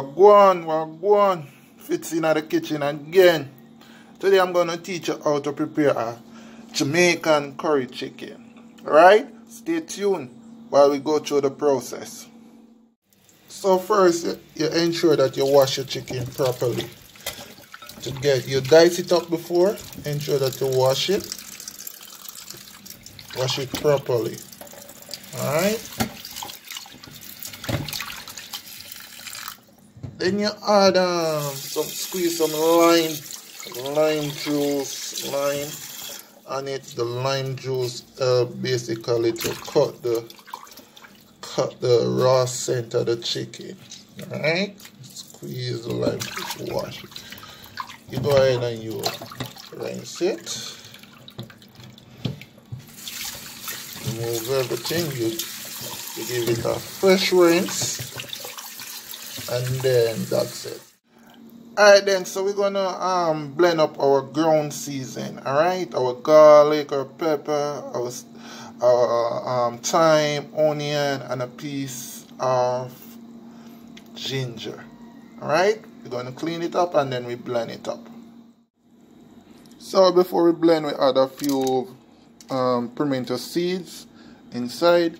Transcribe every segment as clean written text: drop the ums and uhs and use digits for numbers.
Wagwan. Fitz in the kitchen again. Today I'm going to teach you how to prepare a Jamaican curry chicken. Alright? Stay tuned while we go through the process. So first, you ensure that you wash your chicken properly. You dice it up before. Ensure that you wash it. Wash it properly. Alright? Then you add squeeze some lime juice, on it. The lime juice basically to cut the raw scent of the chicken. Alright? Squeeze the lime juice, wash it. You go ahead and you rinse it. Remove everything. You give it a fresh rinse. And then that's it. Alright then, so we're gonna blend up our ground season. Alright, our garlic, our pepper, our thyme, onion, and a piece of ginger. Alright, we're gonna clean it up and then we blend it up. So before we blend, we add a few pimento seeds inside,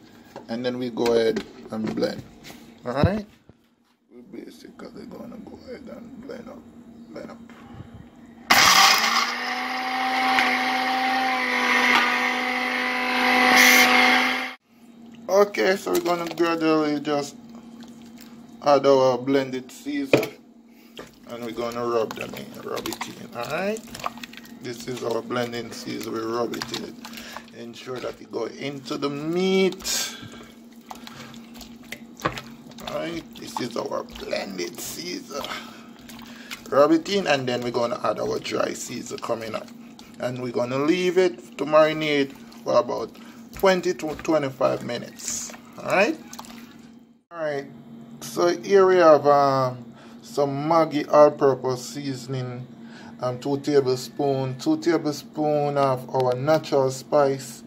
and then we go ahead and blend. Alright, we're basically gonna go ahead and blend up. Okay, so we're gonna gradually just add our blended season and we're gonna rub it in. Alright, this is our blending season. We rub it in. Ensure that it go into the meat. Alright, this is our blended season. Rub it in, and then we're gonna add our dry season coming up, and we're gonna leave it to marinate for about 20 to 25 minutes. Alright, so here we have some Maggi all-purpose seasoning, 2 tablespoons of our natural spice,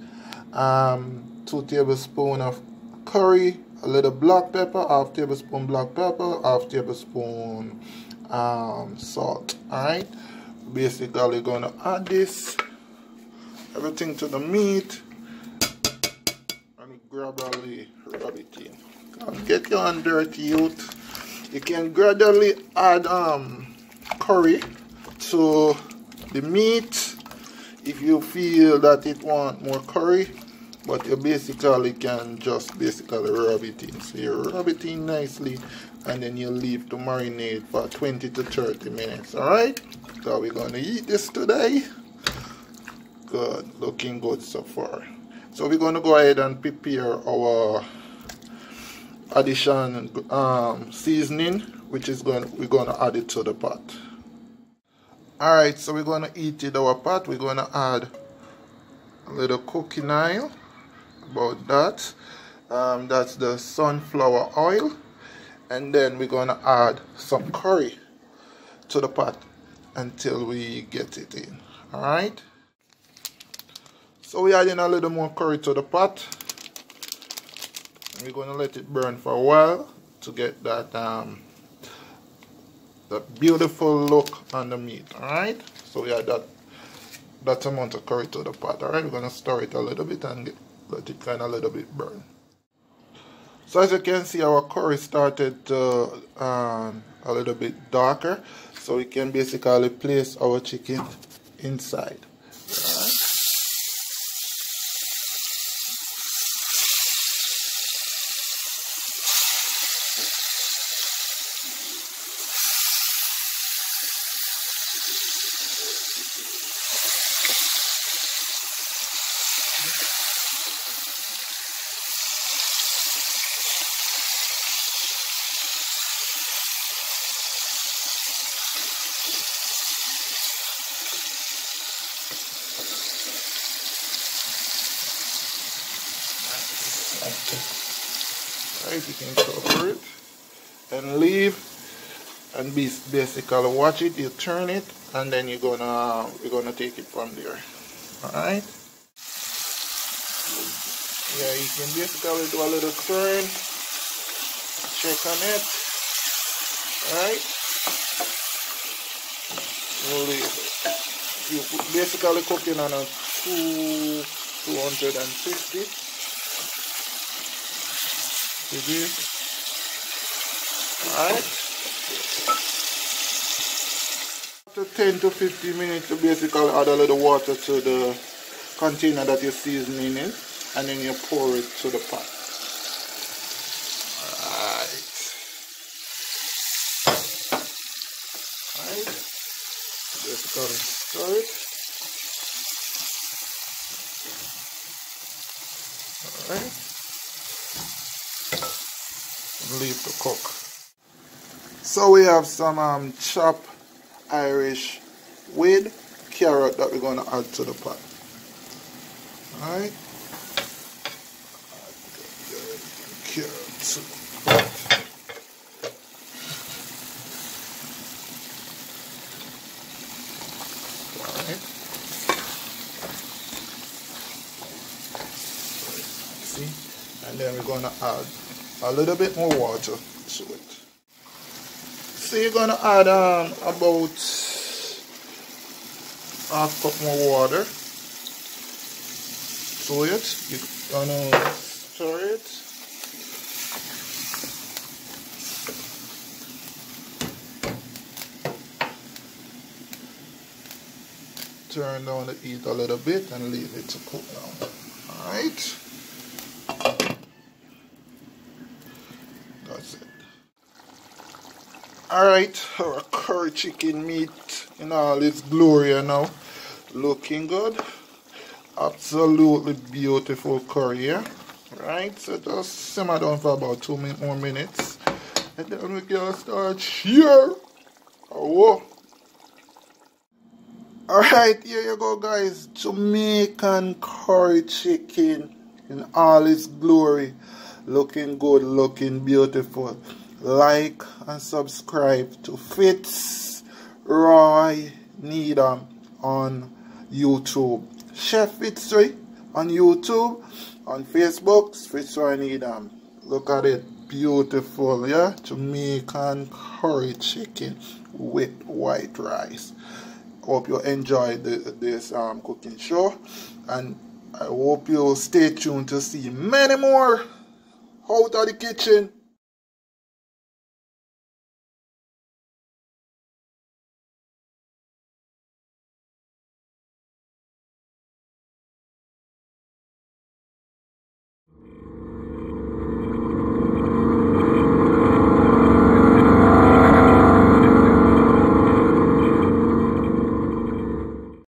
2 tablespoons of curry, a little black pepper, half tablespoon black pepper, half tablespoon salt. Alright, basically gonna add everything to the meat and gradually rub it in. Get your hand dirty, youth. You can gradually add curry to the meat if you feel that it want more curry, but you basically can just rub it in. So you rub it in nicely and then you leave to marinate for 20 to 30 minutes. Alright, so we're gonna eat this today. Good, looking good so far. So we're gonna go ahead and prepare our addition seasoning, which is we're gonna add it to the pot. Alright, so we're gonna eat it our pot. We're gonna add a little cooking oil, about that. That's the sunflower oil, and then we're gonna add some curry to the pot until we get it in. Alright, so we're adding a little more curry to the pot, and we're gonna let it burn for a while to get that that beautiful look on the meat. Alright, so we add that amount of curry to the pot. Alright, we're gonna stir it a little bit and let it kind of a little bit burn. So as you can see, our curry started to a little bit darker, so we can basically place our chicken inside. Alright. Right, you can cover it and leave and basically watch it. You turn it and then we're gonna take it from there. Alright, yeah, you can basically do a little turn, check on it, Right? You basically cooking on a 250. Alright. After 10 to 15 minutes, you basically add a little water to the container that you're seasoning in, and then you pour it to the pot. Alright. Basically stir it. Alright. Leave to cook. So we have some chopped Irish with carrot that we're going to add to the pot. Alright. Carrot to the pot. Alright. See? And then we're going to add a little bit more water to it. So you're going to add about half cup more water to it. You're going to stir it. Turn down the heat a little bit and leave it to cook down. Alright. That's it. Alright, our curry chicken meat in all its glory now. Looking good. Absolutely beautiful curry here. Right, so just simmer down for about 2 more minutes. And then we can start here. Oh. Alright, here you go guys. Jamaican curry chicken in all its glory. Looking good, looking beautiful. Like and subscribe to Fitz Roy Needham on YouTube. Chef Fitzroy on YouTube. On Facebook, Fitzroy Needham. Look at it. Beautiful, yeah? Jamaican curry chicken with white rice. Hope you enjoyed this cooking show. And I hope you stay tuned to see many more out of the kitchen.